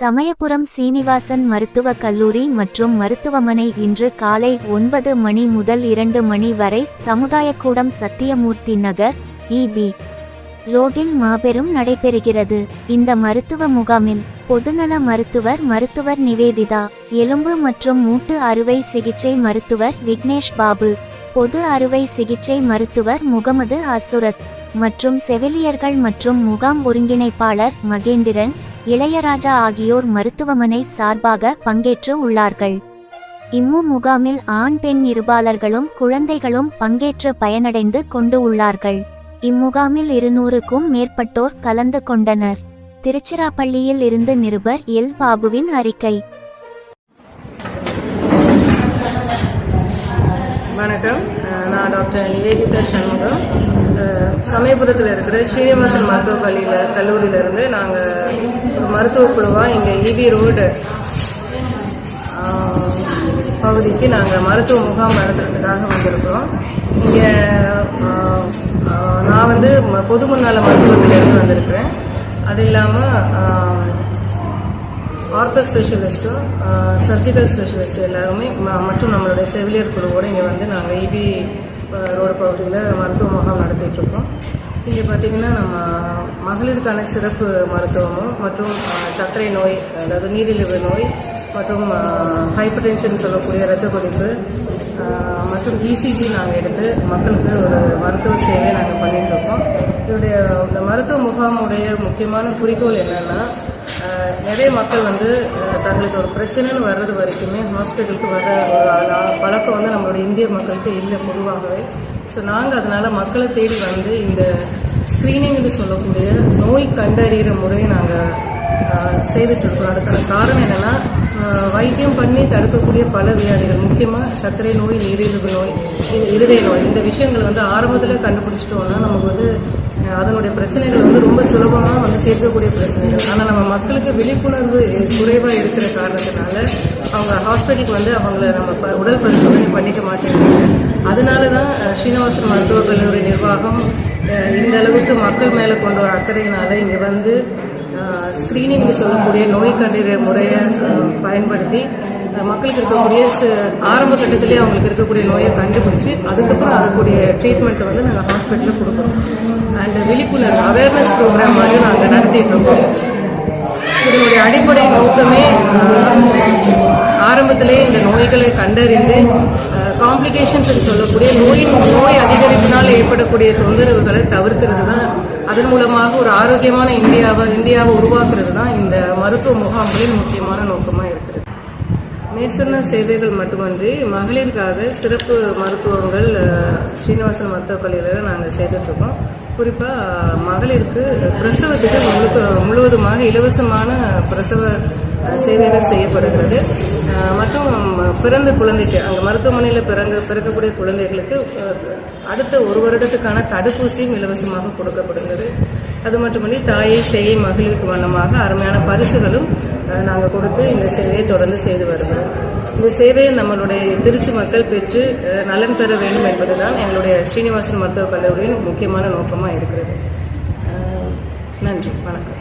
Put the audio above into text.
சமயபுரம் சீனிவாசன் மருத்துவக் கல்லூரி மற்றும் மருத்துவமனை இன்று காலை 9 மணி முதல் 2 மணி வரை சமுதாயக்கூடம் சத்தியமூர்த்தி நகர் இபி ரோட்டில் மாபெரும் நடைபெறுகிறது. இந்த மருத்துவ முகாமில் பொதுநல மருத்துவர் நிவேதிதா, எலும்பு மற்றும் மூட்டு அறுவை சிகிச்சை மருத்துவர் விக்னேஷ் பாபு, பொது அறுவை சிகிச்சை மருத்துவர் முகமது அசுரத் மற்றும் செவிலியர்கள் மற்றும் முகாம் ஒருங்கிணைப்பாளர் மகேந்திரன், இளையராஜா ஆகியோர் மருத்துவமனை சார்பாக பங்கேற்று உள்ளார்கள். முகாமில் ஆண் பெண் இருபாலர்களும் குழந்தைகளும் பங்கேற்று பயனடைந்து கொண்டு உள்ளார்கள். இம்முகாமில் 200க்கும் மேற்பட்டோர் கலந்து கொண்டனர். திருச்சிராப்பள்ளியில் இருந்து நிருபர் எல் பாபுவின் அறிக்கை. வணக்கம், நான் டாக்டர் நிவேதிதா சண்முகம். சமயபுரத்தில் இருக்கிற ஸ்ரீனிவாசன் மருத்துவக் கல்லூரியிலிருந்து நாங்கள் ஒரு மருத்துவ குழுவாக இங்கே இபி ரோடு பகுதிக்கு நாங்கள் மருத்துவ முகாம் நடத்துறதுக்காக வந்திருக்கிறோம். இங்கே நான் பொது முன்னாள் மருத்துவத்திலிருந்து வந்திருக்கிறேன். அது இல்லாமல் ஆர்த்தோ ஸ்பெஷலிஸ்ட்டும் சர்ஜிக்கல் ஸ்பெஷலிஸ்ட்டு எல்லாருமே மற்றும் நம்மளுடைய செவிலியர் குழுவோடு இங்கே வந்து நாங்கள் இபி ரோடு பகுதியில் மருத்துவ முகாம் நடத்திட்டுருக்கோம். இங்கே பார்த்திங்கன்னா நம்ம மகளிருக்கான சிறப்பு மருத்துவமும் மற்றும் சர்க்கரை நோய், அதாவது நீரிழிவு நோய் மற்றும் ஹைப்பர் டென்ஷன் சொல்லக்கூடிய இரத்த கொதிப்பு மற்றும் இசிஜி நாங்கள் எடுத்து மக்களுக்கு ஒரு மருத்துவ சேவையை நாங்கள் பண்ணிகிட்ருக்கோம். இந்த மருத்துவ முகாமுடைய முக்கியமான குறிக்கோள் என்னென்னா, நிறைய மக்கள் தங்களுக்கு ஒரு பிரச்சனைன்னு வர்றது வரைக்குமே ஹாஸ்பிட்டலுக்கு வர்ற ஒரு பழக்கம் நம்மளுடைய இந்திய மக்களுக்கு இல்லை பொதுவாகவே. ஸோ நாங்கள் அதனால் மக்களை தேடி இந்த ஸ்க்ரீனிங்னு சொல்லக்கூடிய நோய் கண்டறிகிற முறையை நாங்கள் செய்துட்ருக்கோம். அதுக்கான காரணம் என்னென்னா, வைத்தியம் பண்ணி தடுக்கக்கூடிய பல வியாதிகள், முக்கியமாக சர்க்கரை நோய், நீரிழிவு நோய், இருதய நோய், இந்த விஷயங்கள் ஆரம்பத்தில் கண்டுபிடிச்சிட்டோம்னா நமக்கு அதனுடைய பிரச்சனைகள் ரொம்ப சுலபமாக தீர்க்கக்கூடிய பிரச்சனைகள். ஆனால் நம்ம மக்களுக்கு விழிப்புணர்வு குறைவாக இருக்கிற காரணத்தினால அவங்க ஹாஸ்பிட்டலுக்கு அவங்கள நம்ம உடல் பரிசோதனை பண்ணிக்க மாட்டேங்கிறாங்க. அதனால தான் ஸ்ரீனிவாசன் மருத்துவக் கல்லூரி நிர்வாகம் இந்த அளவுக்கு மக்கள் மேலே கொண்டு வர அக்கறையினால இங்கே ஸ்க்ரீனிங்னு சொல்லக்கூடிய நோய் கண்டறிய முறையை பயன்படுத்தி மக்களுக்கு இருக்கக்கூடிய ஆரம்ப கட்டத்திலேயே அவங்களுக்கு இருக்கக்கூடிய நோயை கண்டுபிடிச்சி அதுக்கப்புறம் அதுக்குரிய ட்ரீட்மெண்ட்டை நாங்கள் ஹாஸ்பிட்டலில் கொடுக்குறோம். அண்ட் விழிப்புணர்வு அவேர்னஸ் ப்ரோக்ராம் மாதிரி நாங்கள் நடத்திட்டு இருக்கோம். இதனுடைய அடிப்படை நோக்கமே ஆரம்பத்திலே இந்த நோய்களை கண்டறிந்து காம்ப்ளிகேஷன்ஸ் சொல்லக்கூடிய நோய் அதிகரிப்பினால் ஏற்படக்கூடிய தொந்தரவுகளை தவிர்க்கிறது தான். அதன் மூலமாக ஒரு ஆரோக்கியமான இந்தியாவை உருவாக்குறது தான் இந்த மருத்துவ முகாம்களின் முக்கியமான நோக்கமாக இருக்கிறது. மேற்சொன்ன சேவைகள் மட்டுமன்றி மகளிருக்காக சிறப்பு மருத்துவங்கள் ஸ்ரீனிவாசன் மருத்துவக் கல்லூரியில் நாங்கள் செய்துட்ருக்கோம். குறிப்பாக மகளிருக்கு பிரசவத்துக்கு முழுவதுமாக இலவசமான பிரசவ சேவைகள் செய்யப்படுகிறது. மற்றும் பிறந்த குழந்தைக்கு அங்கே மருத்துவமனையில் பிறக்கக்கூடிய குழந்தைகளுக்கு அடுத்த 1 வருடத்துக்கான தடுப்பூசியும் இலவசமாக கொடுக்கப்படுகிறது. அது மட்டுமன்றி தாயை சேயை மகளிருக்கு வண்ணமாக அருமையான பரிசுகளும் நாங்கள் கொடுத்து இந்த சேவையை தொடர்ந்து செய்து வருகிறோம். இந்த சேவையை நம்மளுடைய திருச்சி மக்கள் பெற்று நலன் பெற வேண்டும் என்பதுதான் எங்களுடைய ஸ்ரீனிவாசன் மருத்துவக் கல்லூரியின் முக்கியமான நோக்கமாக இருக்கிறது. நன்றி, வணக்கம்.